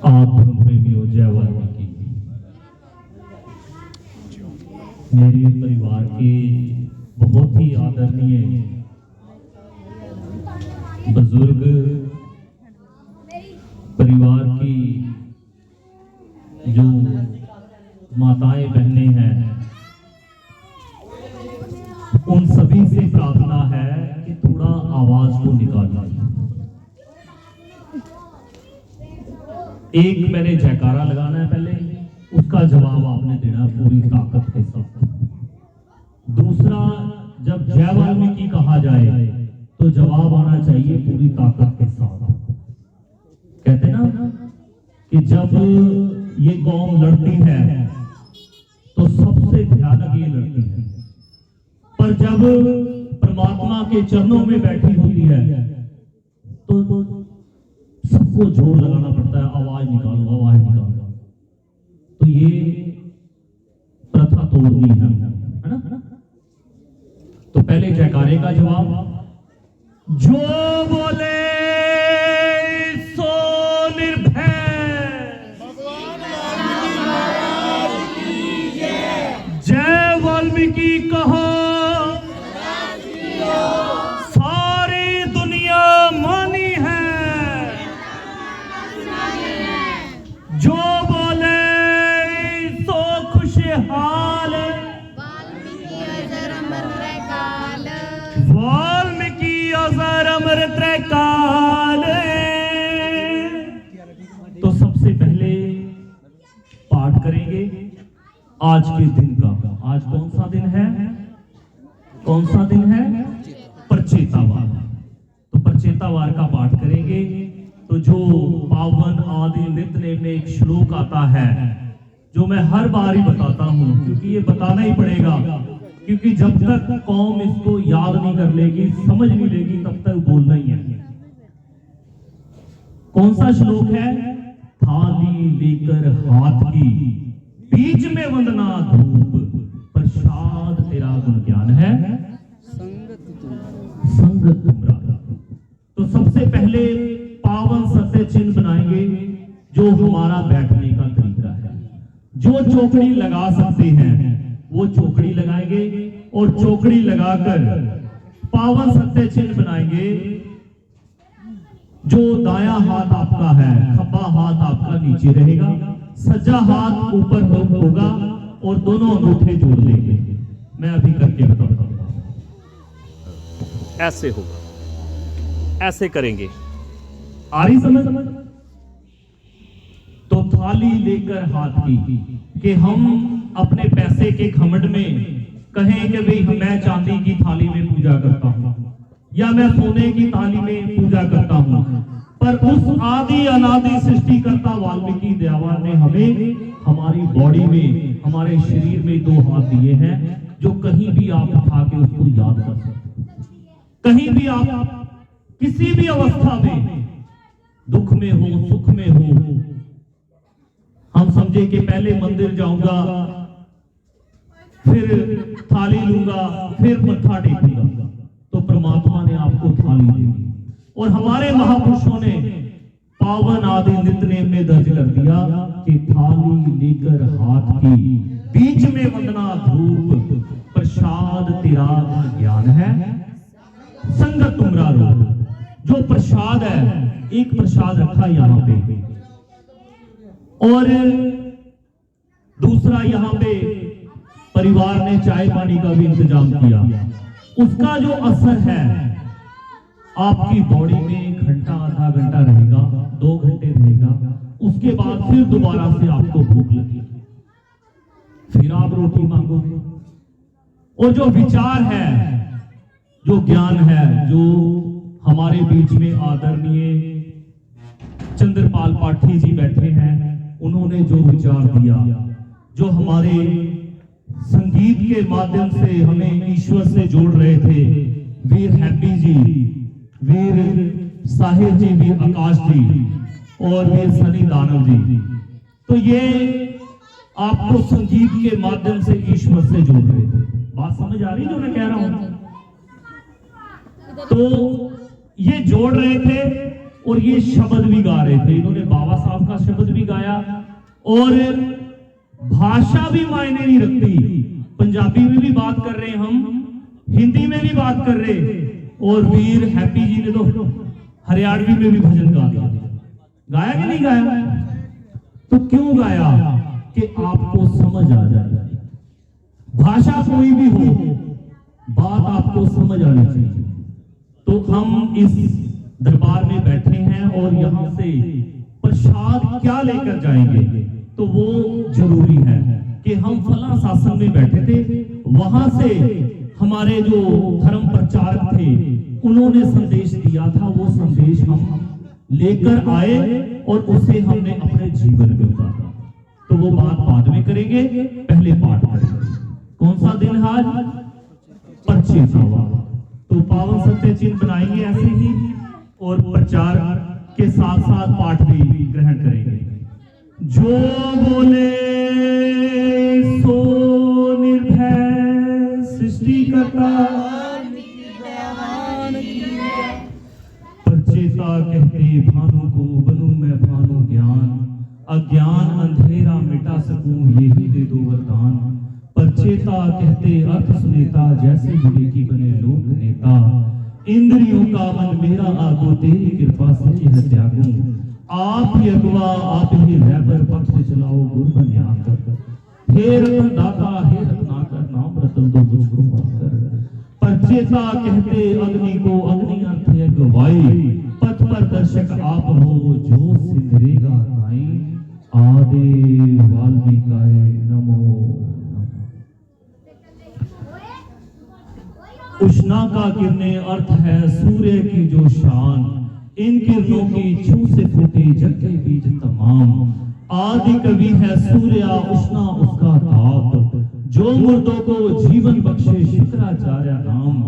आप प्रेमियों, जय वाल्मीकि। मेरे परिवार के बहुत ही आदरणीय बुजुर्ग, परिवार की जो माताएं बहनें हैं, उन सभी से प्रार्थना है कि थोड़ा आवाज को निकालना। एक मैंने जयकारा लगाना है, पहले उसका जवाब आपने देना पूरी ताकत के साथ। दूसरा, जब जय वाल्मीकि कहा जाए तो जवाब आना चाहिए पूरी ताकत के साथ। कहते ना कि जब ये कौम लड़ती है तो सबसे भयानक ये लड़ती है, पर जब परमात्मा के चरणों में बैठी होती है तो सबको जोर लगाना पड़ता है, आवाज निकालो, आवाज निकालो। तो ये प्रथा तोड़नी है ना। तो पहले जयकारे का जवाब, जो बोले सो निर्भय, जय वाल्मीकि कहो, सारी दुनिया मानी है। जो बोले सो खुशहाल, वाल्मीकि अजर अमृत काल। तो सबसे पहले पाठ करेंगे आज के दिन का। आज कौन सा दिन है? कौन सा दिन है? प्रचेतावार। तो प्रचेतावार का पाठ करेंगे। तो जो पावन आदि नित्य में एक श्लोक आता है जो मैं हर बार ही बताता हूं, क्योंकि ये बताना ही पड़ेगा, क्योंकि जब तक कौम इसको याद नहीं कर लेगी, समझ नहीं लेगी, तब तक बोलना ही है। कौन सा श्लोक है? थाली लेकर हाथ की, बीच में वंदना धूप, प्रसाद तेरा गुण ज्ञान है, संगत तुमरा। तो सबसे पहले पावन सत्य चिन्ह बनाएंगे, जो हमारा बैठने का तरीका है। जो चौकड़ी लगा सकते हैं वो चौकड़ी लगाएंगे, और चौकड़ी लगाकर पावन सत्य चिन्ह बनाएंगे। जो दाया हाथ आपका है, खब्बा हाथ आपका नीचे रहेगा, सज्जा हाथ ऊपर होगा, और दोनों अंगूठे जोड़ लेंगे। मैं अभी करके बताता हूं। ऐसे होगा, ऐसे करेंगे। आ रही समझ? तो थाली लेकर हाथ की, कि हम अपने पैसे के घमंड में कहें कि भाई मैं चांदी की थाली में पूजा करता हूं, या मैं सोने की थाली में पूजा करता हूं, पर उस आदि अनादि सृष्टिकर्ता वाल्मीकि दयावान ने हमें हमारी बॉडी में, हमारे शरीर में दो हाथ दिए हैं, जो कहीं भी आप उठा के उसको याद कर सकते। कहीं भी आप किसी भी अवस्था में, दुख में हो, सुख में हो, हम समझे कि पहले मंदिर जाऊंगा, फिर थाली लूंगा, फिर मत्था टेकूंगा, तो परमात्मा ने आपको थाली दी। और हमारे महापुरुषों ने पावन आदि नित्य में दर्ज कर दिया कि थाली लेकर हाथ की, बीच में वंदना धूप, प्रसाद तेरा ज्ञान है, संगत तुमरा रूप। जो प्रसाद है, एक प्रसाद रखा यहां पे, और दूसरा यहां पे परिवार ने चाय पानी का भी इंतजाम किया। उसका जो असर है आपकी बॉडी में घंटा, आधा घंटा रहेगा, 2 घंटे रहेगा, उसके बाद फिर दोबारा से आपको भूख लगेगी, फिर आप रोटी मांगोगे। और जो विचार है, जो ज्ञान है, जो हमारे बीच में आदरणीय चंद्रपाल पाठी जी बैठे हैं, उन्होंने जो विचार दिया, जो हमारे संगीत के माध्यम से हमें ईश्वर से जोड़ रहे थे, वीर हैप्पी जी, वीर साहिर जी, वीर आकाश जी, और वीर सनी दानव जी, तो ये आपको संगीत के माध्यम से ईश्वर से जोड़ रहे थे। बात समझ आ रही जो मैं कह रहा हूं? तो ये जोड़ रहे थे और ये शब्द भी गा रहे थे। इन्होंने बाबा साहब का शब्द भी गाया और भाषा भी मायने नहीं रखती। पंजाबी में भी बात कर रहे हम, हिंदी में भी बात कर रहे, और वीर हैप्पी जी ने तो हरियाणवी में भी भजन गा दिया। गाया कि नहीं गाया? तो क्यों गाया? कि आपको समझ आ जाए। भाषा कोई भी हो, बात आपको समझ आनी चाहिए। तो हम इस दरबार में बैठे हैं और यहां से प्रसाद क्या लेकर जाएंगे, तो वो जरूरी है कि हम फला शासन में बैठे थे, वहां से हमारे जो धर्म प्रचारक थे उन्होंने संदेश दिया था, वो संदेश हम लेकर आए और उसे हमने अपने जीवन में उतारा। तो वो बात बाद में करेंगे, पहले पाठ करेंगे। कौन सा दिन है आज? पर्चे सावा। तो पावन सत्य चिन्ह बनाएंगे ऐसे ही, और प्रचार के साथ साथ पाठ भी ग्रहण करेंगे। जो बोले सो निर्भय सृष्टिकर्ता, परचेता कहते भानु को बनूं मैं भानु ज्ञान, अज्ञान अंधेरा मिटा सकूं यही दे दो वरदान। परचेता कहते अर्थ सुनेता, जैसे विवेकी बने लोक नेता। इंद्रियों का मन मेरा आगो, तेरी कृपा से यह त्यागूं। आप ही अगवा आप ही रहबर, पक्ष चलाओ गुरु बन्या कर। हे रतन दाता हे रत्नाकर, नाम रतन दो मुझको माफकर। परचेता कहते अग्नि को, अग्नि अर्थ है गवाई। पथ पर दर्शक आप हो, जो सिमरेगा ताई। आदि वाल्मीकाय नमो। उष्णा का किरणें अर्थ है सूर्य की जो शान, इन किरणों की छू से फूटे जग के बीज तमाम। आदि कवि है सूर्या, उष्णा उसका ताप, जो मुर्दों को जीवन बख्शे शुक्राचार्य नाम।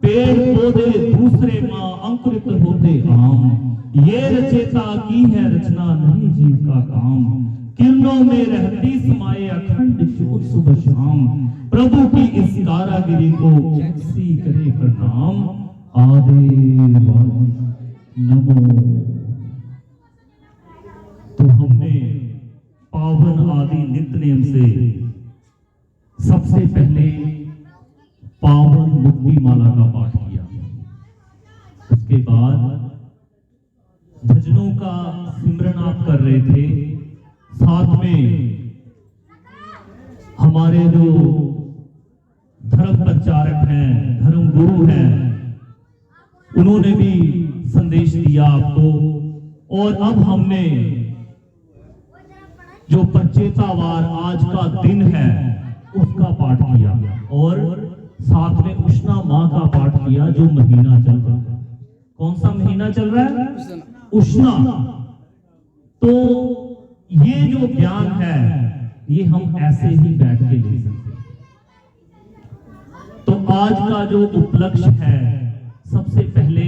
पेड़ पौधे दूसरे माँ, अंकुरित होते आम। ये रचेता की है रचना, नहीं जीव का काम। किरणों में रहती समाये अखंड ज्योत सुबह शाम। प्रभु की इस कारागिरी को कैसी करे प्रणाम। आदि नमो। तो हमने पावन आदि नित्य नियम से सबसे पहले पावन मुक्ति माला का पाठ किया। उसके बाद भजनों का सिमरन आप कर रहे थे, साथ में हमारे जो धर्म प्रचारक हैं, धर्म गुरु हैं, उन्होंने भी संदेश दिया आपको। और अब हमने जो परचेतावार आज का दिन है उसका पाठ किया, और साथ में उष्णा माह का पाठ किया जो महीना चल रहा है। कौन सा महीना चल रहा है? उष्णा। तो ये जो ज्ञान है ये हम ऐसे ही बैठ के ले सकते हैं। तो आज का जो उपलक्ष्य है, सबसे पहले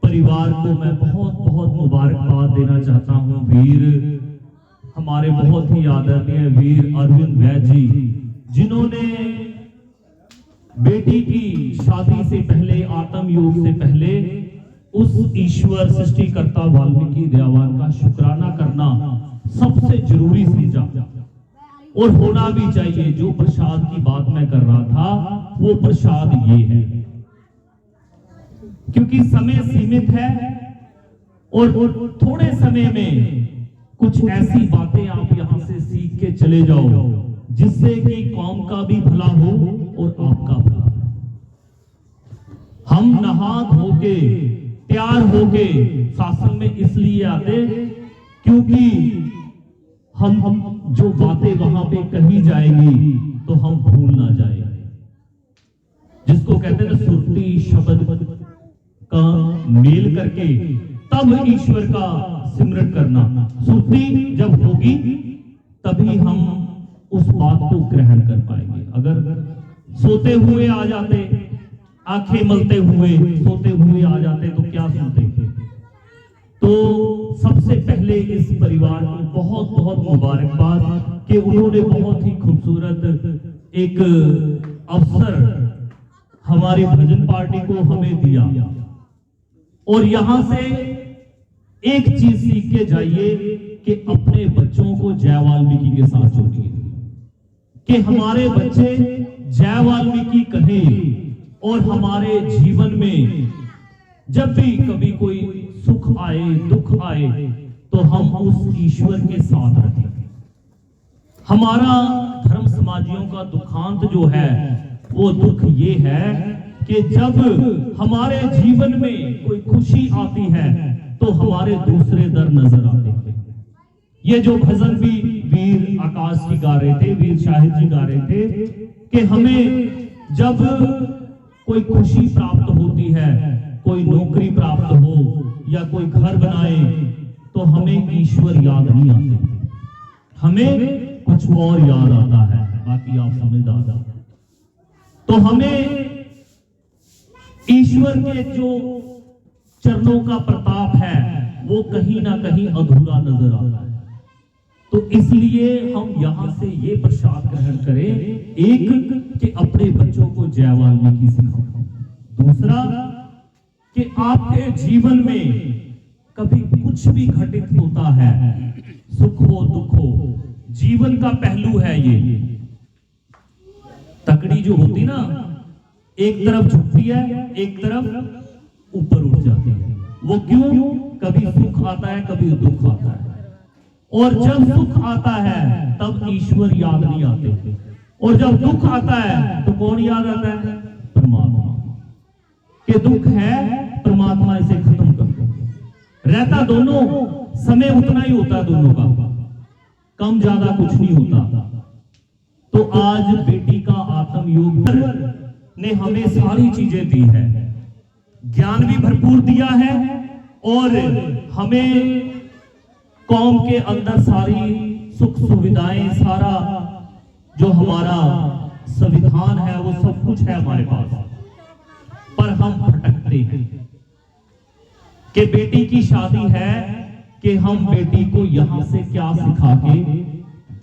परिवार को मैं बहुत बहुत मुबारकबाद देना चाहता हूं। वीर हमारे बहुत ही आदरणीय वीर अरविंद वैद्य जी, जिन्होंने बेटी की शादी से पहले, आत्म योग से पहले, उस ईश्वर सृष्टिकर्ता वाल्मीकि दयावान का शुक्राना करना सबसे जरूरी समझा, और होना भी चाहिए। जो प्रसाद की बात मैं कर रहा था वो प्रसाद ये है, क्योंकि समय सीमित है और थोड़े समय में कुछ ऐसी बातें आप यहां से सीख के चले जाओ जिससे कि कौम का भी भला हो और आपका भला। हम नहा धो के तैयार होके शासन में इसलिए आते क्योंकि हम जो बातें वहां पे कही जाएंगी तो हम भूल ना जाए। जिसको कहते हैं सुरती शब्द का मेल करके तब ईश्वर का सिमरन करना। सुरती जब होगी तभी हम उस बात को ग्रहण कर पाएंगे। अगर सोते हुए आ जाते, आंखें मलते हुए सोते हुए आ जाते तो क्या सुनते। तो सबसे पहले इस परिवार को बहुत बहुत मुबारकबाद कि उन्होंने बहुत ही खूबसूरत एक अवसर हमारी भजन पार्टी को हमें दिया, और यहां से एक चीज सीख के जाइए कि अपने बच्चों को जय वाल्मीकि के साथ जोड़िए, कि हमारे बच्चे जय वाल्मीकि कहे और हमारे जीवन में जब भी कभी कोई सुख आए दुख आए तो हम उस ईश्वर के साथ रहें। हमारा धर्म समाजियों का दुखांत जो है वो दुख ये है कि जब हमारे जीवन में कोई खुशी आती है तो हमारे दूसरे दर नजर आते हैं। ये जो भजन भी वीर आकाश जी गा रहे थे, वीर शाहिद जी गा रहे थे कि हमें जब कोई खुशी प्राप्त होती है, कोई नौकरी प्राप्त हो या कोई घर बनाए तो हमें ईश्वर याद नहीं आते, हमें कुछ और याद आता है। बाकी आप समझदार, तो हमें ईश्वर के जो चरणों का प्रताप है वो कहीं ना कहीं अधूरा नजर आता है। तो इसलिए हम यहां से ये प्रसाद ग्रहण करें, एक कि अपने बच्चों को जय वाल्मीकि सिखाओ, दूसरा कि आपके जीवन में कभी कुछ भी घटित होता है, सुख हो दुख हो, जीवन का पहलू है ये। तकड़ी जो होती ना, एक तरफ झुकती है एक तरफ ऊपर उठ जाती है। वो क्यों? कभी सुख आता है कभी दुख आता है, और जब सुख आता है तब ईश्वर याद नहीं आते, और जब दुख आता है तो कौन याद आता है? परमात्मा। कि दुख है, परमात्मा इसे खत्म कर दो। रहता दोनों समय उतना ही होता है, दोनों का कम ज्यादा कुछ नहीं होता। तो आज बेटी का आत्म योग ने हमें सारी चीजें दी है, ज्ञान भी भरपूर दिया है, और हमें कौम के अंदर सारी सुख सुविधाएं, सारा जो हमारा संविधान है वो सब कुछ है हमारे पास, पर हम भटकते हैं। कि बेटी की शादी है कि हम बेटी को यहां से क्या सिखा के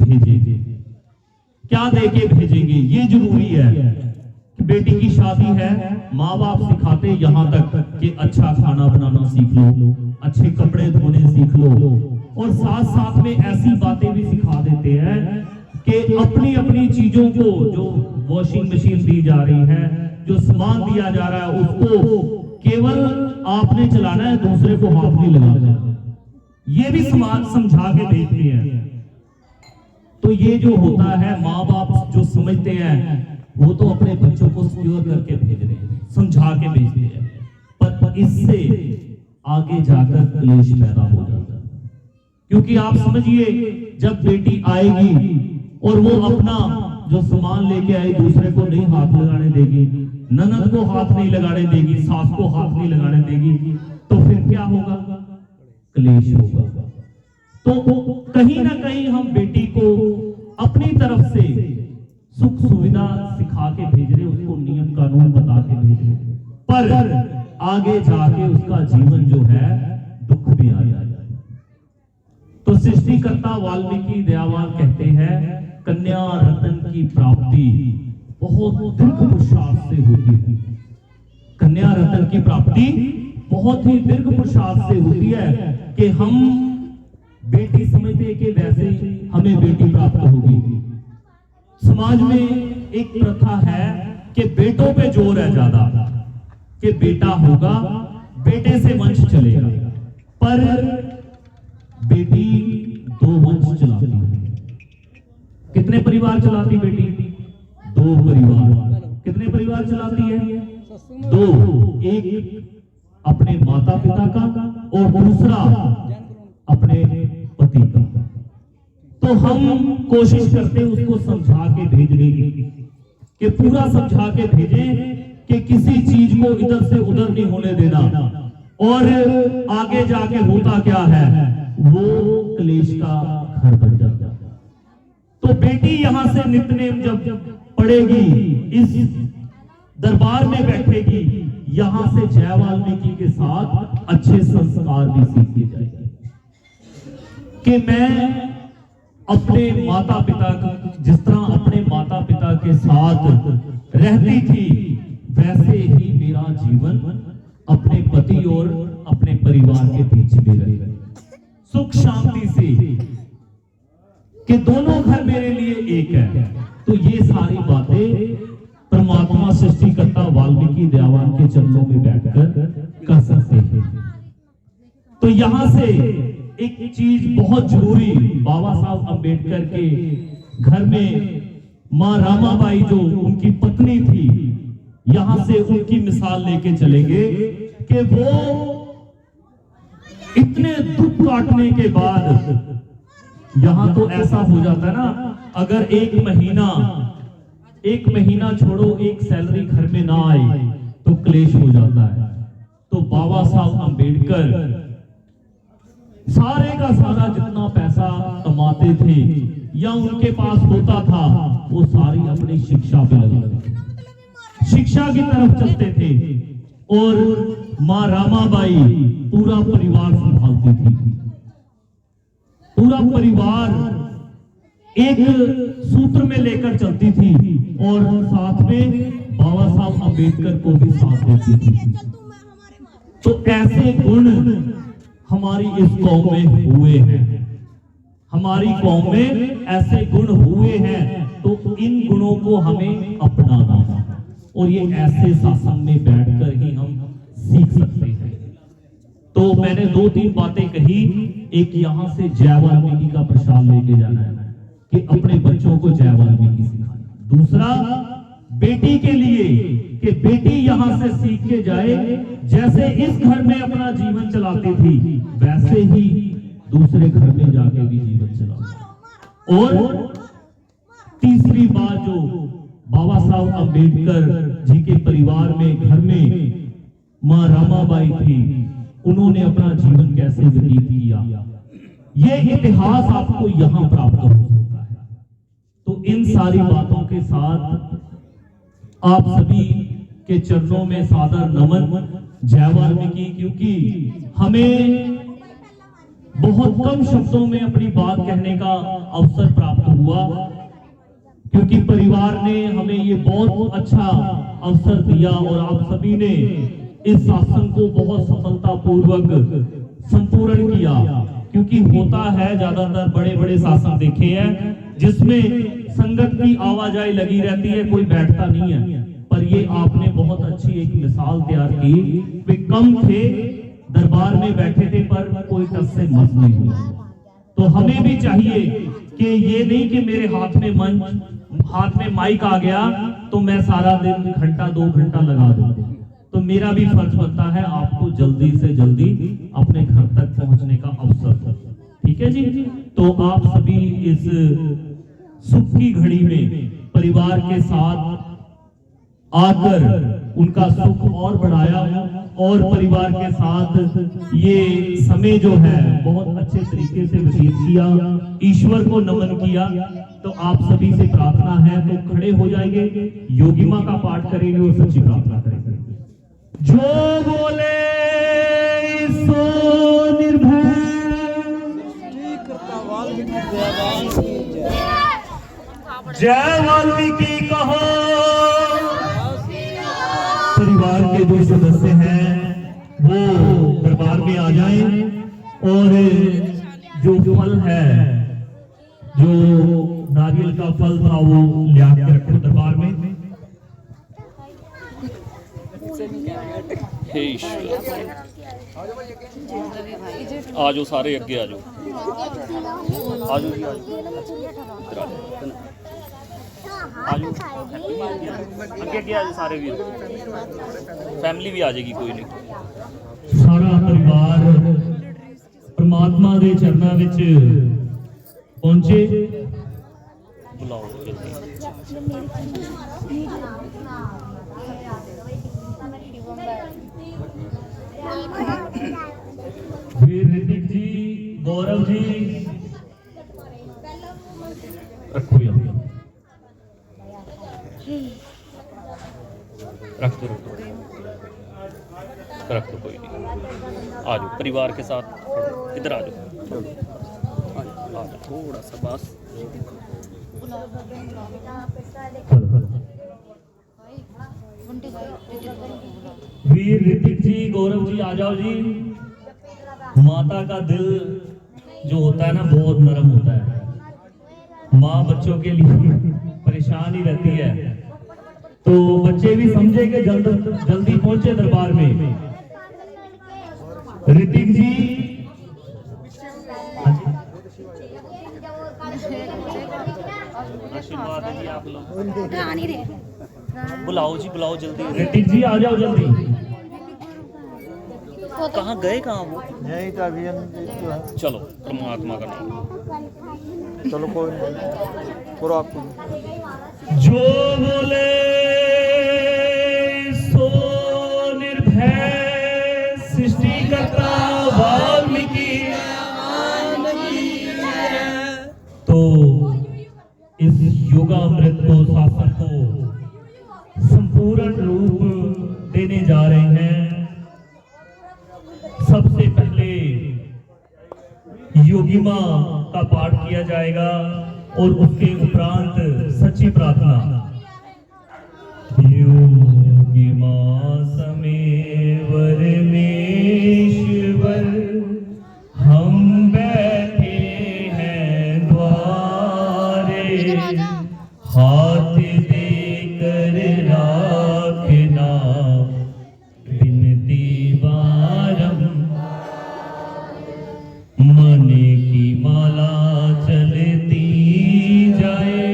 भेजेंगे, क्या देके भेजेंगे, ये जरूरी है। बेटी की शादी है, माँ बाप सिखाते यहां तक कि अच्छा खाना बनाना सीख लो, अच्छे कपड़े धोने सीख लो, और साथ साथ में ऐसी बातें भी सिखा देते हैं कि अपनी अपनी चीजों को, जो वॉशिंग मशीन दी जा रही है, जो सामान दिया जा रहा है, उसको केवल आपने चलाना है, दूसरे को हाथ नहीं लगाना। ये भी समझा के भेजते हैं। तो ये जो होता है, माँ बाप जो समझते हैं वो तो अपने बच्चों को सिक्योर करके भेज रहे हैं, समझा के भेजते हैं, पर इससे आगे जाकर क्लेश पैदा हो जाता है। क्योंकि आप समझिए, जब बेटी आएगी और वो अपना जो सामान लेके आई दूसरे को नहीं हाथ लगाने देगी, ननद को हाथ नहीं लगाने देगी, सास को हाथ नहीं लगाने देगी, तो फिर क्या होगा? क्लेश होगा। तो कहीं ना कहीं हम बेटी को अपनी तरफ से सुख सुविधा सिखा के भेज रहे, उसको नियम कानून बता के भेज रहे, पर आगे जाके उसका जीवन जो है दुख में आ जाए। तो सृष्टिकर्ता वाल्मीकि दयावान कहते हैं, कन्या रतन की प्राप्ति बहुत दीर्घ पुरुषार्थ से होती है। कन्या रतन की प्राप्ति बहुत ही दीर्घ पुरुषार्थ से होती है कि हम बेटी समझते कि वैसे हमें बेटी प्राप्त होगी। समाज में एक प्रथा है कि बेटों पे जोर है ज्यादा, कि बेटा होगा, बेटे से वंश चलेगा, पर बेटी दो वंश चलाती है। कितने परिवार चलाती बेटी? दो परिवार। कितने परिवार चलाती है? दो। एक अपने माता पिता का और दूसरा अपने पति का। तो हम कोशिश करते हैं उसको समझा के भेजने की, कि पूरा समझा के भेजें कि किसी चीज को इधर से उधर नहीं होने देना, और आगे जाके होता क्या है, वो क्लेश का घर बन जाता है। तो बेटी यहां से नित्यनेम जब पढ़ेगी, इस दरबार में बैठेगी, यहां से जय वाल्मीकि के साथ अच्छे संस्कार भी सीख के जाएगी कि मैं अपने माता पिता जिस तरह अपने माता पिता के साथ रहती थी, वैसे ही मेरा जीवन अपने पति और अपने परिवार के बीच में रहे सुख शांति से, कि दोनों घर मेरे लिए एक है। तो ये सारी बातें परमात्मा सृष्टिकर्ता वाल्मीकि दयावान के चरणों में बैठकर कर सकते हैं। तो यहां से एक चीज बहुत जरूरी, बाबा साहब अंबेडकर के घर में मां रामाबाई जो उनकी पत्नी थी, यहां से उनकी मिसाल लेके चलेंगे कि वो इतने दुख काटने के बाद, यहां तो ऐसा हो जाता है ना, अगर एक महीना छोड़ो एक सैलरी घर में ना आए तो क्लेश हो जाता है। तो बाबा साहब अंबेडकर सारे का सारा जितना पैसा कमाते थे या उनके पास होता था, वो सारी अपनी शिक्षा पे लगाते थे, शिक्षा की तरफ चलते थे। और मां रामाबाई पूरा परिवार संभालती थी। पूरा परिवार एक सूत्र में लेकर चलती थी और साथ में बाबा साहब अंबेडकर को भी साथ देती थी। तो ऐसे गुण हमारी इस कौम में हुए हैं, हमारी कौम में ऐसे गुण हुए हैं। तो इन गुणों को हमें अपनाना है और ये ऐसे सत्संग में बैठकर ही हम सीख सकते हैं। तो मैंने 2-3 बातें कही। एक यहां से जय वाल्मीकि का प्रसाद लेके जाना है कि अपने बच्चों को जय वाल्मीकि सिखाना। दूसरा, बेटी के लिए कि बेटी यहां से सीख के जाए, जैसे इस घर में अपना जीवन चलाती थी वैसे ही दूसरे घर में जाके भी जीवन चलाओ। और तीसरी बात, जो बाबा साहब अंबेडकर जी के परिवार में, घर में मां रामाबाई थी, उन्होंने अपना जीवन कैसे व्यतीत किया, ये इतिहास आपको यहां प्राप्त हो सकता है। तो इन सारी बातों के साथ आप सभी के चरणों में सादर नमन, जय वाल्मीकि। क्योंकि हमें बहुत कम शब्दों में अपनी बात कहने का अवसर प्राप्त हुआ, क्योंकि परिवार ने हमें ये बहुत अच्छा अवसर दिया और आप सभी ने इस सत्संग को बहुत सफलतापूर्वक संपूर्ण किया। क्योंकि होता है, ज्यादातर बड़े बड़े सत्संग देखे हैं जिसमें संगत की आवाजाही लगी रहती है, कोई बैठता नहीं है। पर ये आपने बहुत अच्छी एक मिसाल तैयार की। वे कम थे, दरबार में बैठे थे, पर कोई टस से मस नहीं हुआ। तो हमें भी चाहिए कि ये नहीं कि मेरे हाथ में माइक आ गया तो मैं सारा दिन घंटा 2 घंटा लगा दूं। तो मेरा भी फर्ज बनता है आपको जल्दी से जल्दी अपने घर तक पहुंचने का अवसर। ठीक है जी। तो आप सभी इस सुख की घड़ी में परिवार के साथ आकर उनका सुख और बढ़ाया और परिवार के साथ ये समय जो है बहुत अच्छे तरीके से व्यतीत किया, ईश्वर को नमन किया। तो आप सभी से प्रार्थना है, तो खड़े हो जाएंगे, योगिमा का पाठ करेंगे और सच्ची प्रार्थना करेंगे। जो बोले सो निर्भय, जय वाल्मीकि कहो। परिवार के जो सदस्य हैं वो दरबार में आ जाएं और जो फल है, जो नारियल का फल था वो ले आके रखो दरबार में। हे ईश्वर, आ जाओ सारे अगे, आ जाओ, आ जाओ जी, आ जाओ, आ जाओ अगे अगे, आ जाओ सारे भी, फैमिली भी आ जाएगी, कोई नहीं। सारा परिवार परमात्मा दे चरना विच पहुंचे। बुलाओ जल्दी। वीर ऋतिक जी, गौरव जी, रखो यहाँ, रख दो, रख दो, कोई नहीं। आ जाओ परिवार के साथ, इधर आ जाओ, आ जाओ थोड़ा सा बस। वीर ऋतिक जी, गौरव जी आ जाओ जी। माता का दिल जो होता है ना बहुत नरम होता है। माँ बच्चों के लिए परेशान ही रहती है, तो बच्चे भी समझे कि जल्दी पहुंचे दरबार में। ऋतिक जी आशीर्वाद दीजिए आप लोग। बुलाओ जी, बुलाओ जल्दी। ऋतिक जी आ जाओ जल्दी। कहाँ गए, कहाँ वो? यही का अभियान जो है। चलो, परमात्मा का नाम। चलो कोई नहीं, पूरा आपको जो बोले सो निर्भय सृष्टिकर्ता वाल्मीकि। तो इस योगामृत को, शासन को संपूर्ण रूप देने जा रहे हैं। सबसे पहले योगिमा का पाठ किया जाएगा और उसके उपरांत सच्ची प्रार्थना। योगिमा समेवर मेश्वर, हम बैठे हैं द्वारे, हाथ देकर राखना विनती मन की माला चलती जाए,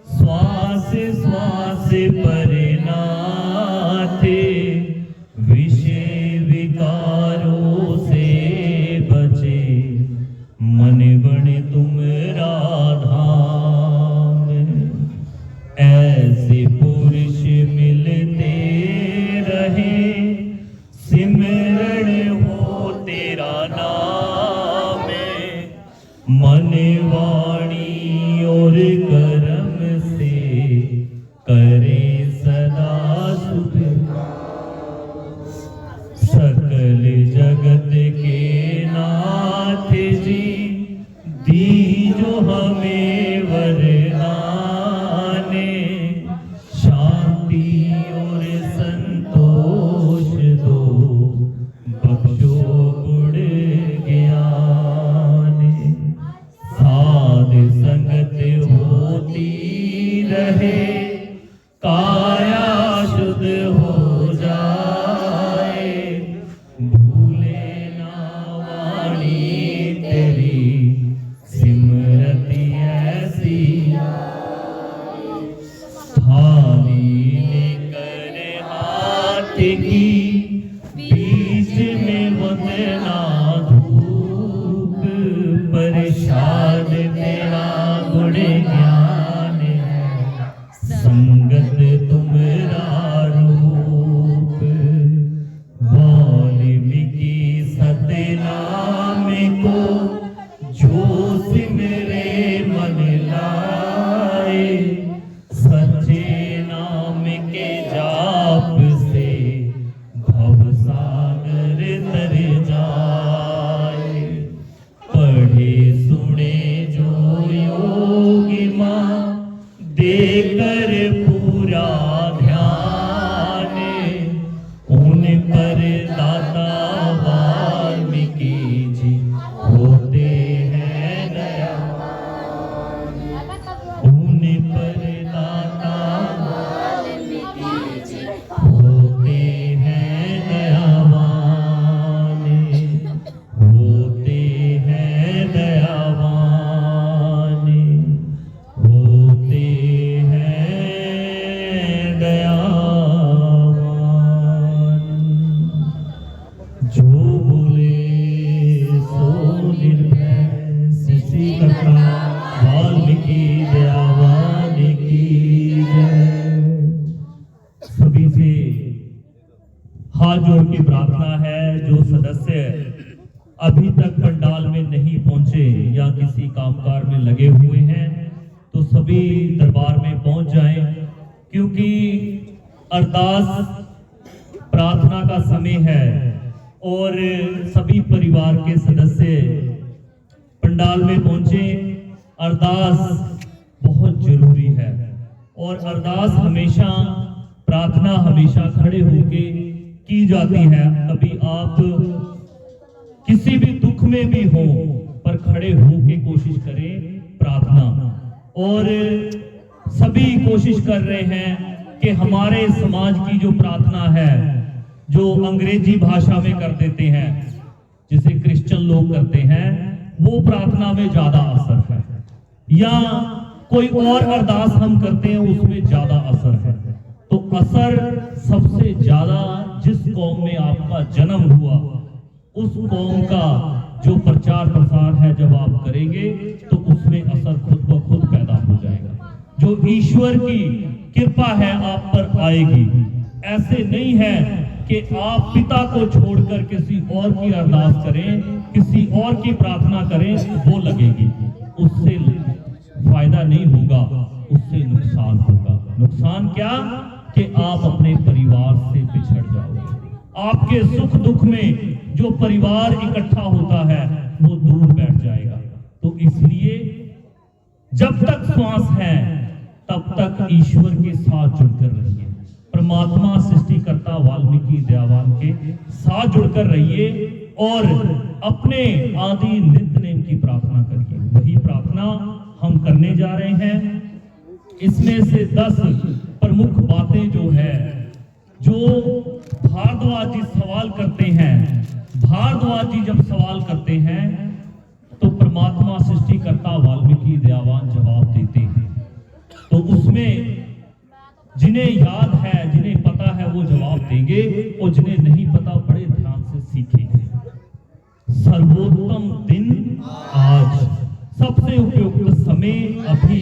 श्वास श्वास पर नाथे, विषय विकारों से बचे, मन बने तुम्हारा धाम। ऐसे पुरुष मिलते रहे, सिमरण हो तेरा नाम, मन वाणी और कर्म से करे सदा सुख। सकल जगत के नाथ जी, दीजो हमें वरदाने, शांति और संतोष दो, बख्शो गुण ज्ञान। साध संगत होती रहे, काया शुद्ध हो जाए, भूले ना वाणी तेरी, सिमरती ऐसी थाली लेकर हाथ की, बीच में वंदना धूप, प्रसाद तेरा गुण ज्ञान है, संगत तुम्हारा रूप। वाल्मीकि सतनाम को जो सिमरे मन लाए, सच्चे नाम के जाप से भव सागर तर जाए। पढ़े सुने जो योगिमा, देकर पूरा ध्यान, उन पर दाता वाल्मीकि जी होते हैं दयावान। उन पर दाता वाल्मीकि जी होते हैं दयावान, होते हैं दयावान, होते हैं दयावान। जो बोले सो निर्भय सृष्टिकर्ता वाल्मीकि दयावान की जय। सभी से हाथ जोड़ के प्रार्थना है, जो सदस्य अभी तक पंडाल में नहीं पहुंचे या किसी कामकाज में लगे हुए हैं, तो सभी दरबार में पहुंच जाएं, क्योंकि अरदास प्रार्थना का समय है और सभी परिवार के सदस्य पंडाल में पहुंचे। अरदास बहुत जरूरी है और अरदास हमेशा प्रार्थना हमेशा खड़े होके की जाती है। कभी आप किसी भी दुख में भी हो पर खड़े होके कोशिश करें प्रार्थना। और सभी कोशिश कर रहे हैं कि हमारे समाज की जो प्रार्थना है, जो अंग्रेजी भाषा में कर देते हैं, जिसे क्रिश्चियन लोग करते हैं, वो प्रार्थना में ज्यादा असर है, या कोई और अरदास हम करते हैं उसमें ज्यादा असर है। तो असर सबसे ज्यादा जिस कौम में आपका जन्म हुआ उस कौम का जो प्रचार प्रसार है जब आप करेंगे तो उसमें असर खुद ब खुद पैदा हो जाएगा। जो ईश्वर की कृपा है आप पर आएगी। ऐसे नहीं है कि आप पिता को छोड़कर किसी और की अरदास करें, किसी और की प्रार्थना करें, वो लगेगी, उससे फायदा नहीं होगा, उससे नुकसान होगा। नुकसान क्या? कि आप अपने परिवार से बिछड़ जाओगे। आपके सुख दुख में जो परिवार इकट्ठा होता है वो दूर बैठ जाएगा। तो इसलिए जब तक श्वास है तब तक ईश्वर के साथ जुड़कर रहिए। परमात्मा सृष्टिकर्ता वाल्मीकि दयावान के साथ जुड़कर रहिए और अपने आदि नित्य नेम की प्रार्थना करिए। वही प्रार्थना हम करने जा रहे हैं। इसमें से 10 प्रमुख बातें जो है, जो भारद्वाज जी सवाल करते हैं, भारद्वाज जी जब सवाल करते हैं तो परमात्मा सृष्टिकर्ता वाल्मीकि दयावान जवाब देते हैं। तो उसमें जिन्हें याद है, जिन्हें पता है वो जवाब देंगे, और जिन्हें नहीं पता बड़े ध्यान से सीखेंगे। सर्वोत्तम दिन आज, सबसे उपयुक्त समय अभी,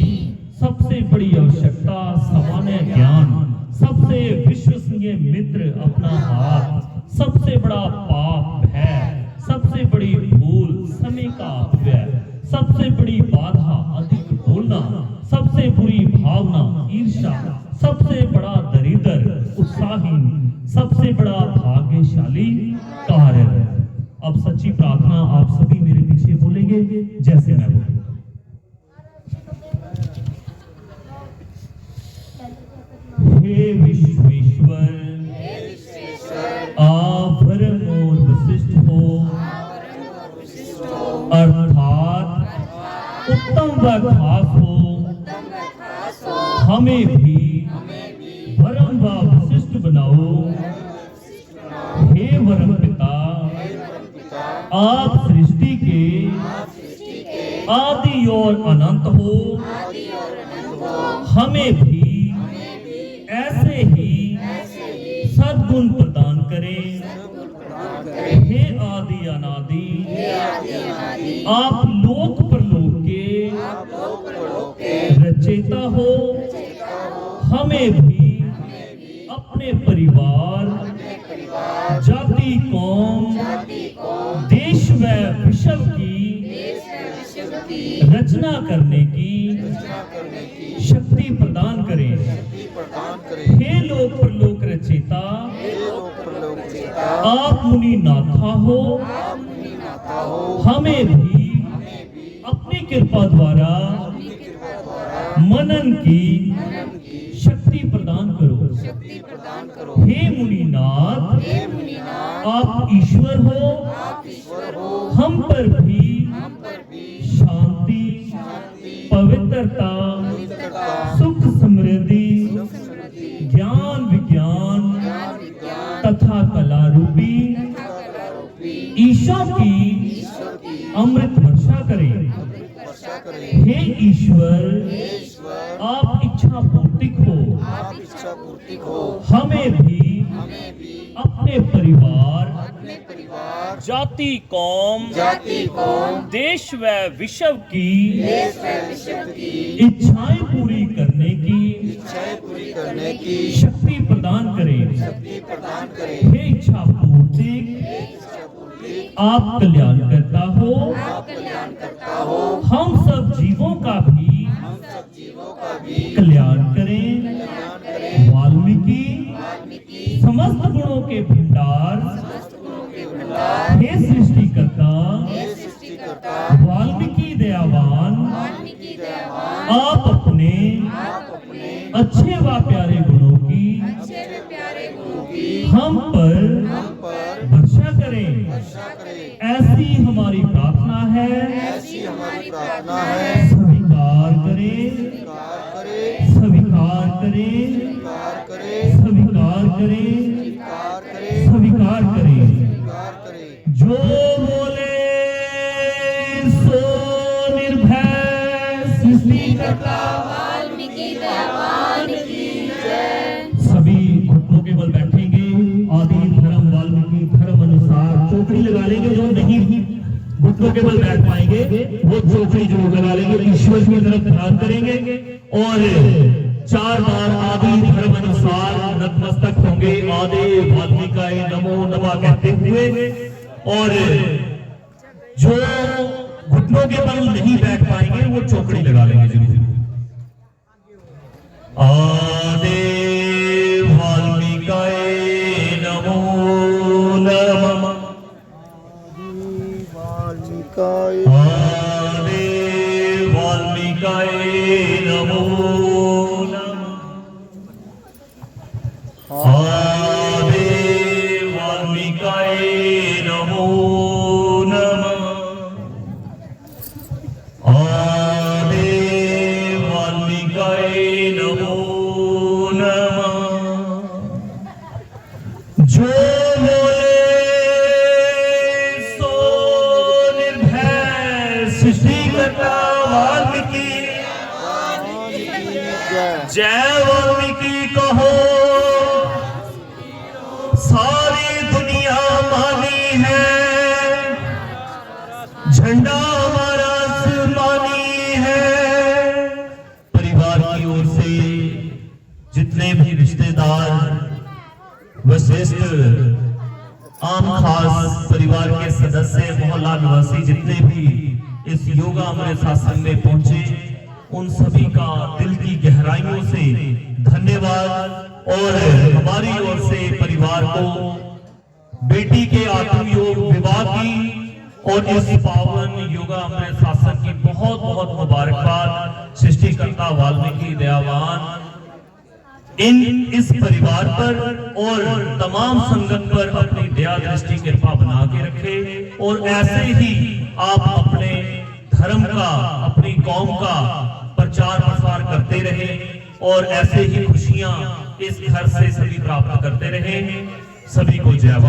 सबसे बड़ी आवश्यकता सामान्य ज्ञान, सबसे विश्वसनीय मित्र अपना हाथ, सबसे बड़ा पाप है, सबसे बड़ी भूल समय का अपव्यय, सबसे बड़ी बाधा अधिक बोलना, सबसे बुरी भावना ईर्ष्या, सबसे बड़ा दरिद्र उत्साहहीन, सबसे बड़ा भाग्यशाली कार्य। अब सच्ची प्रार्थना आप सभी मेरे पीछे बोलेंगे जैसे मैं बोलूंगा। हे विश्वेश्वर, आप परम और वशिष्ठ हो, अर्थात उत्तम व खास हो। हमें भी परम व वशिष्ठ बनाओ। हे वरम पिता, आप सृष्टि के आदि और अनंत हो। हमें भी ऐसे ही सद्गुण प्रदान करें। हे आदि अनादि, आप लोक परलोक के रचयिता हो। हमें भी अपने परिवार, जाति कौम, देश व विश्व की रचना करने की शक्ति प्रदान करें। हे लोक परलोक रचयिता, आप मुनि नाथा हो। हमें भी अपनी कृपा द्वारा मनन की शक्ति प्रदान करो। हे मुनिनाथ, आप ईश्वर हो। हम पर भी शांति, पवित्रता, सुख समृद्धि, ज्ञान विज्ञान तथा कला रूपी ईशा की अमृत वर्षा करें। हे ईश्वर, आप इच्छा पूर्तिक हो। हमें भी अपने परिवार, जाति कौम, देश व विश्व की इच्छाएं पूरी करने की शक्ति प्रदान करें। हे इच्छा पूर्तिक, आप कल्याण करता हो। हम सब जीवों का भी कल्याण करें। वाल्मीकि समस्त गुणों के भंडार, हे सृष्टिकर्ता, वाल्मीकि दयावान, आप अपने अच्छे व प्यारे गुणों की हम पर वर्षा करें। वर्षा करे। ऐसी हमारी प्रार्थना है। ऐसी हमारी प्रार्थना है। स्वीकार करें, स्वीकार करे। स्वीकार करें, स्वीकार करे। स्वीकार करें, स्वीकार करे। स्वीकार करें। स्वीकार करे। जो बोले सो निर्भय सृष्टिकर्ता सभी घुटनों के बल बैठेंगे। आदि धर्म वाल्मीकि धर्म अनुसार चौकड़ी लगा लेंगे। जो नहीं घुटनों के बल बैठ पाएंगे वो चौकड़ी जरूर लगा लेंगे। ईश्वर की तरफ ध्यान करेंगे और 4 बार आदि धर्म अनुसार नतमस्तक होंगे। आदि वाल्मीकाय नमो नमः कहते हुए। और जो घुटनों के बल नहीं बैठ पाएंगे वो चौकड़ी लगा लेंगे जरूर। आदि वाल्मीकाय नमो नमः। वाल्मीकाय आदि वाल्मीकाय नमो नमः। आदि वाल्मीकाय नमो नमः। आदि वाल्मीकाय नमो नमः। जो बोले सो निर्भय सृष्टिकर्ता वाल्मीकि जय वाल्मीकि कहो। सारी दुनिया मानी है, झंडा हमारा आसमानी है। परिवार की ओर से जितने भी रिश्तेदार वशिष्ठ आम खास परिवार के सदस्य मोहल्ला निवासी जितने भी इस योगा अमृत सत्संग में पहुंचे उन सभी का दिल की गहराइयों से धन्यवाद। और हमारी ओर से परिवार को बेटी के आत्मयोग विवाह की और इस पावन योगा अमृत सत्संग की बहुत बहुत मुबारकबाद। सृष्टिकर्ता वाल्मीकि दयावान इस परिवार पर और तमाम संगत पर अपनी दया दृष्टि कृपा बना के रखे। और ऐसे ही आप अपने धर्म का अपनी कौम का प्रचार प्रसार करते रहे और ऐसे ही खुशियां इस घर से सभी प्राप्त करते रहे। सभी को जय।